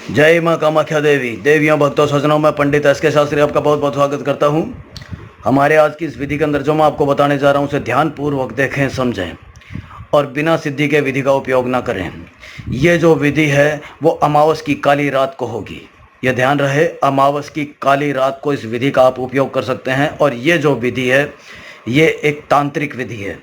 जय माँ कामाख्या देवी। देवियों, भक्तों, सज्जनों, मैं पंडित एस.के. शास्त्री आपका बहुत बहुत स्वागत करता हूँ। हमारे आज की इस विधि के अंदर जो मैं आपको बताने जा रहा हूँ उसे ध्यानपूर्वक देखें, समझें और बिना सिद्धि के विधि का उपयोग ना करें। ये जो विधि है वो अमावस की काली रात को होगी। यह ध्यान रहे, अमावस की काली रात को इस विधि का आप उपयोग कर सकते हैं। और ये जो विधि है ये एक तांत्रिक विधि है।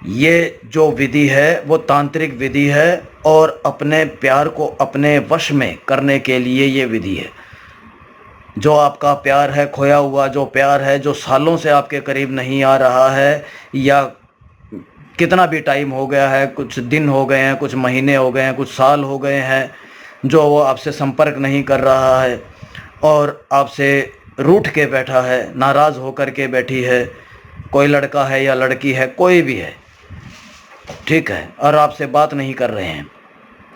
ये जो विधि है वो तांत्रिक विधि है और अपने प्यार को अपने वश में करने के लिए ये विधि है। जो आपका प्यार है, खोया हुआ जो प्यार है, जो सालों से आपके करीब नहीं आ रहा है, या कितना भी टाइम हो गया है, कुछ दिन हो गए हैं, कुछ महीने हो गए हैं, कुछ साल हो गए हैं, जो वो आपसे संपर्क नहीं कर रहा है और आपसे रूठ के बैठा है, नाराज़ होकर के बैठी है, कोई लड़का है या लड़की है, कोई भी है, ठीक है, और आपसे बात नहीं कर रहे हैं।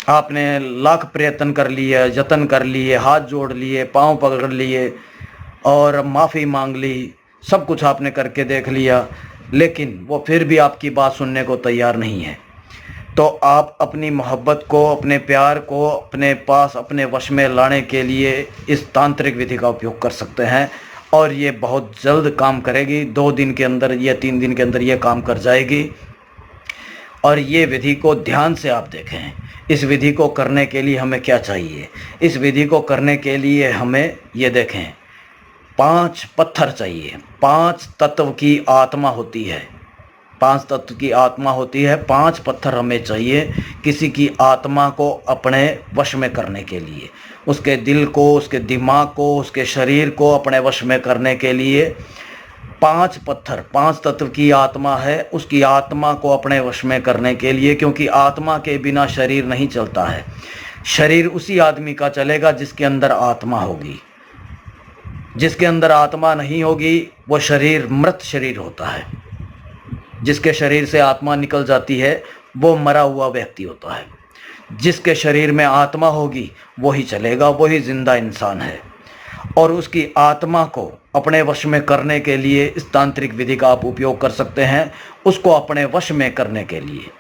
आपने लाख प्रयत्न कर लिए, जतन कर लिए, हाथ जोड़ लिए, पांव पकड़ लिए और माफ़ी मांग ली, सब कुछ आपने करके देख लिया, लेकिन वो फिर भी आपकी बात सुनने को तैयार नहीं है। तो आप अपनी मोहब्बत को, अपने प्यार को अपने पास, अपने वश में लाने के लिए इस तांत्रिक विधि का उपयोग कर सकते हैं और ये बहुत जल्द काम करेगी। 2 दिन के अंदर या 3 दिन के अंदर ये काम कर जाएगी। और ये विधि को ध्यान से आप देखें। इस विधि को करने के लिए हमें क्या चाहिए? इस विधि को करने के लिए हमें ये देखें, 5 पत्थर चाहिए। 5 तत्व की आत्मा होती है, 5 तत्व की आत्मा होती है। 5 पत्थर हमें चाहिए किसी की आत्मा को अपने वश में करने के लिए, उसके दिल को, उसके दिमाग को, उसके शरीर को अपने वश में करने के लिए 5 पत्थर। 5 तत्व की आत्मा है, उसकी आत्मा को अपने वश में करने के लिए, क्योंकि आत्मा के बिना शरीर नहीं चलता है। शरीर उसी आदमी का चलेगा जिसके अंदर आत्मा होगी। जिसके अंदर आत्मा नहीं होगी वो शरीर मृत शरीर होता है। जिसके शरीर से आत्मा निकल जाती है वो मरा हुआ व्यक्ति होता है। जिसके शरीर में आत्मा होगी वही चलेगा, वही जिंदा इंसान है। और उसकी आत्मा को अपने वश में करने के लिए इस तांत्रिक विधि का आप उपयोग कर सकते हैं, उसको अपने वश में करने के लिए।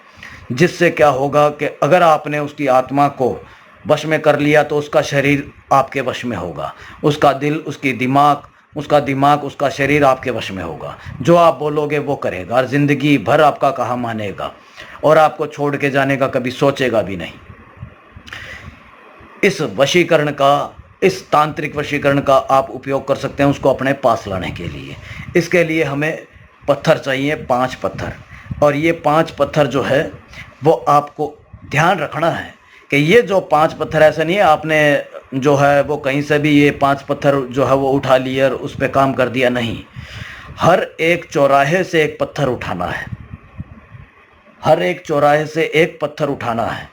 जिससे क्या होगा कि अगर आपने उसकी आत्मा को वश में कर लिया तो उसका शरीर आपके वश में होगा, उसका दिल, उसका दिमाग, उसका शरीर आपके वश में होगा। जो आप बोलोगे वो करेगा और ज़िंदगी भर आपका कहा मानेगा और आपको छोड़ के जाने का कभी सोचेगा भी नहीं। इस वशीकरण का, इस तांत्रिक वशीकरण का आप उपयोग कर सकते हैं उसको अपने पास लाने के लिए। इसके लिए हमें पत्थर चाहिए, 5 पत्थर। और ये 5 पत्थर जो है वो आपको ध्यान रखना है कि ये जो 5 पत्थर, ऐसा नहीं है आपने जो है वो कहीं से भी ये 5 पत्थर जो है वो उठा लिए और उस पर काम कर दिया, नहीं। हर एक चौराहे से एक पत्थर उठाना है, हर एक चौराहे से एक पत्थर उठाना है।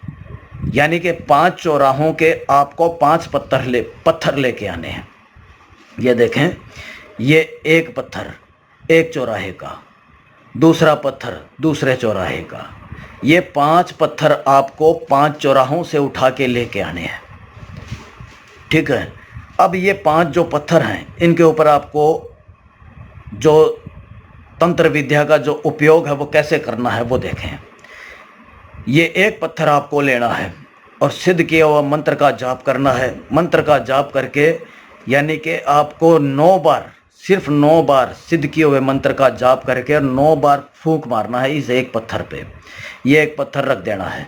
यानी कि 5 चौराहों के आपको 5 पत्थर लेके आने हैं। ये देखें, ये एक पत्थर एक चौराहे का, दूसरा पत्थर दूसरे चौराहे का। ये 5 पत्थर आपको 5 चौराहों से उठा के लेके आने हैं, ठीक है। अब ये 5 जो पत्थर हैं इनके ऊपर आपको जो तंत्र विद्या का जो उपयोग है वो कैसे करना है वो देखें। ये एक पत्थर आपको लेना है और सिद्ध किया हुआ मंत्र का जाप करना है। मंत्र का जाप करके, यानी कि आपको 9 बार, सिर्फ 9 बार सिद्ध किए हुए मंत्र का जाप करके 9 बार फूंक मारना है इस एक पत्थर पे। ये एक पत्थर रख देना है।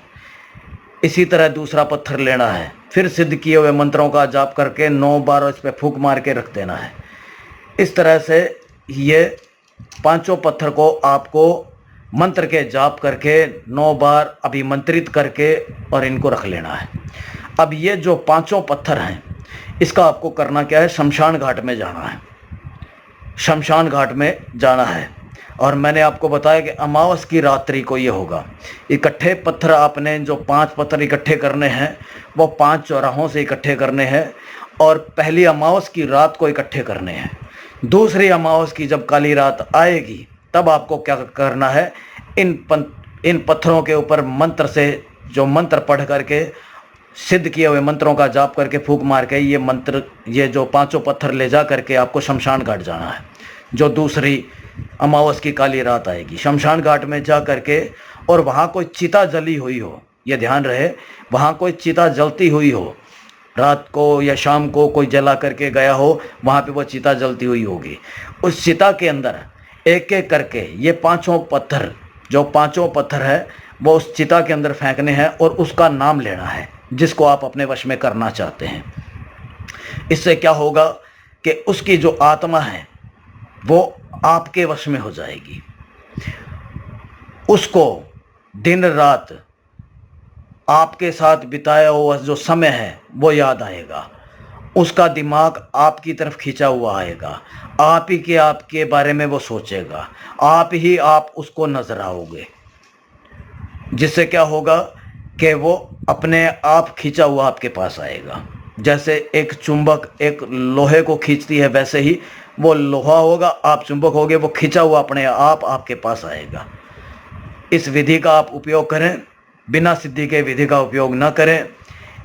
इसी तरह दूसरा पत्थर लेना है, फिर सिद्ध किए हुए मंत्रों का जाप करके 9 बार इस पर फूंक मार के रख देना है। इस तरह से ये 5 पत्थर को आपको मंत्र के जाप करके 9 बार अभिमंत्रित करके और इनको रख लेना है। अब ये जो 5 पत्थर हैं इसका आपको करना क्या है, शमशान घाट में जाना है। शमशान घाट में जाना है और मैंने आपको बताया कि अमावस की रात्रि को ये होगा। इकट्ठे पत्थर आपने जो 5 पत्थर इकट्ठे करने हैं वो 5 चौराहों से इकट्ठे करने हैं और पहली अमावस की रात को इकट्ठे करने हैं। दूसरी अमावस की जब काली रात आएगी तब आपको क्या करना है, इन पत्थरों के ऊपर मंत्र से, जो मंत्र पढ़ करके सिद्ध किए हुए मंत्रों का जाप करके फूंक मार के ये मंत्र, ये जो 5 पत्थर ले जा करके आपको शमशान घाट जाना है। जो दूसरी अमावस की काली रात आएगी शमशान घाट में जा करके, और वहाँ कोई चिता जली हुई हो, ये ध्यान रहे, वहाँ कोई चिता जलती हुई हो रात को या शाम को कोई जला करके गया हो, वहाँ पे वो चिता जलती हुई होगी। उस चिता के अंदर एक एक करके ये पांचों पत्थर, जो पांचों पत्थर है, वो उस चिता के अंदर फेंकने हैं और उसका नाम लेना है जिसको आप अपने वश में करना चाहते हैं। इससे क्या होगा कि उसकी जो आत्मा है वो आपके वश में हो जाएगी। उसको दिन रात आपके साथ बिताया हुआ जो समय है वो याद आएगा। उसका दिमाग आपकी तरफ खींचा हुआ आएगा। आप ही के आपके बारे में वो सोचेगा। आप उसको नजर आओगे, जिससे क्या होगा कि वो अपने आप खींचा हुआ आपके पास आएगा। जैसे एक चुंबक एक लोहे को खींचती है, वैसे ही वो लोहा होगा, आप चुंबक होगे, वो खींचा हुआ अपने आप आपके पास आएगा। इस विधि का आप उपयोग करें, बिना सिद्धि के विधि का उपयोग न करें।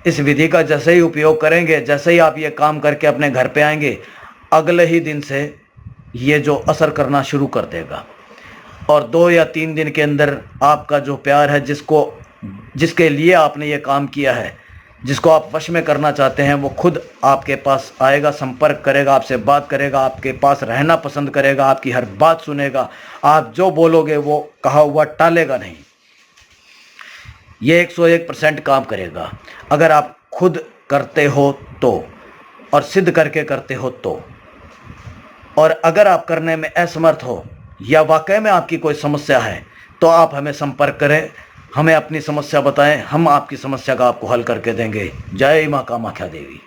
इस विधि का जैसे ही उपयोग करेंगे, जैसे ही आप ये काम करके अपने घर पे आएंगे, अगले ही दिन से ये जो असर करना शुरू कर देगा। और 2 या 3 दिन के अंदर आपका जो प्यार है, जिसके लिए आपने ये काम किया है, जिसको आप वश में करना चाहते हैं, वो खुद आपके पास आएगा, संपर्क करेगा, आपसे बात करेगा, आपके पास रहना पसंद करेगा, आपकी हर बात सुनेगा। आप जो बोलोगे वो कहा हुआ टालेगा नहीं। ये 101% काम करेगा अगर आप खुद करते हो तो, और सिद्ध करके करते हो तो। और अगर आप करने में असमर्थ हो या वाकई में आपकी कोई समस्या है, तो आप हमें संपर्क करें, हमें अपनी समस्या बताएं, हम आपकी समस्या का आपको हल करके देंगे। जय मां कामाख्या देवी।